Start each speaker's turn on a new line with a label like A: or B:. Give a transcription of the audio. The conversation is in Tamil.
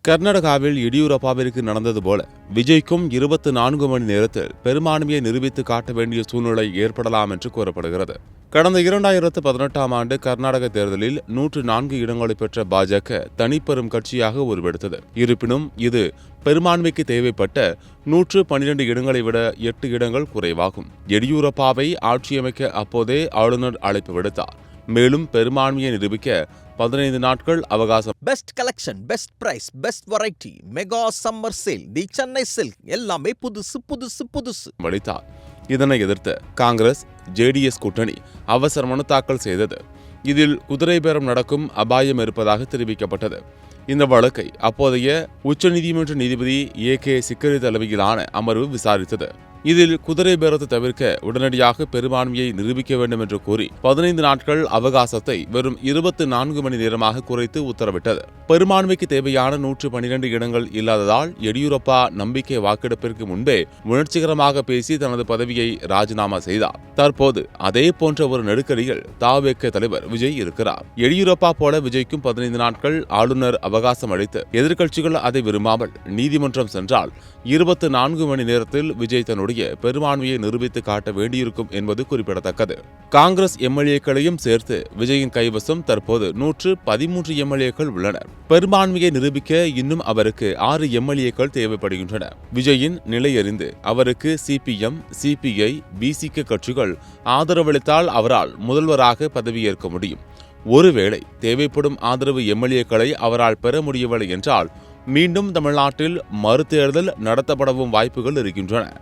A: கர்நாடகாவில் எடியூரப்பாவிற்கு நடந்தது போல விஜய்க்கும் 24 மணி நேரத்தில் பெரும்பான்மையை நிரூபித்து காட்ட வேண்டிய சூழ்நிலை ஏற்படலாம் என்று கூறப்படுகிறது. கடந்த 2018ஆம் ஆண்டு கர்நாடக தேர்தலில் 104 இடங்களை பெற்ற பாஜக தனிப்பெரும் கட்சியாக உருவெடுத்தது. இருப்பினும் இது பெரும்பான்மைக்கு தேவைப்பட்ட 112 இடங்களை விட 8 இடங்கள் குறைவாகும். எடியூரப்பாவை ஆட்சியமைக்க அப்போதே ஆளுநர் அழைப்பு விடுத்தார். மேலும் பெரும்பான்மையை நிரூபிக்க 15 நாட்கள் அவகாசம்.
B: Best collection, best price, best variety, mega summer sale, the Chennai silk, எல்லாமே புதுசு புதுசு புதுசு
A: அளித்தார். இதனை எதிர்த்து காங்கிரஸ் ஜேடிஎஸ் கூட்டணி அவசர மனு தாக்கல் செய்தது. இதில் குதிரை பேரம் நடக்கும் அபாயம் இருப்பதாக தெரிவிக்கப்பட்டது. இந்த வழக்கை அப்போதைய உச்சநீதிமன்ற நீதிபதி ஏ.கே. சிக்கரி தலைமையிலான அமர்வு விசாரித்தது. இதில் குதிரை பேரத்தை தவிர்க்க உடனடியாக பெரும்பான்மையை நிரூபிக்க வேண்டும் என்று கூறி 15 நாட்கள் அவகாசத்தை வெறும் 24 மணி நேரமாக குறைத்து உத்தரவிட்டது. பெரும்பான்மைக்கு தேவையான 112 இடங்கள் இல்லாததால் எடியூரப்பா நம்பிக்கை வாக்கெடுப்பிற்கு முன்பே உணர்ச்சிகரமாக பேசி தனது பதவியை ராஜினாமா செய்தார். தற்போது அதே போன்ற ஒரு நெருக்கடியில் தாவேக தலைவர் விஜய் இருக்கிறார். எடியூரப்பா போல விஜய்க்கும் 15 நாட்கள் ஆளுநர் அவகாசம் அளித்து எதிர்க்கட்சிகள் அதை விரும்பாமல் நீதிமன்றம் சென்றால் 24 மணி நேரத்தில் விஜய் தன்னுடைய பெரும்பான்மையை நிரூபித்து காட்ட வேண்டியிருக்கும் என்பது குறிப்பிடத்தக்கது. காங்கிரஸ் எம்எல்ஏக்களையும் சேர்த்து விஜயின் கைவசம் தற்போது 113 எம்எல்ஏக்கள் உள்ளனர். பெரும்பான்மையை நிரூபிக்க இன்னும் அவருக்கு 6 எம்எல்ஏக்கள் தேவைப்படுகின்றன. விஜயின் நிலையறிந்து அவருக்கு சிபிஎம், சிபிஐ, பிசிக கட்சிகள் ஆதரவளித்தால் அவரால் முதல்வராக பதவியேற்க முடியும். ஒருவேளை தேவைப்படும் ஆதரவு எம்எல்ஏக்களை அவரால் பெற முடியவில்லை என்றால் மீண்டும் தமிழ்நாட்டில் மறுதேர்தல் நடத்தப்படவும் வாய்ப்புகள் இருக்கின்றன.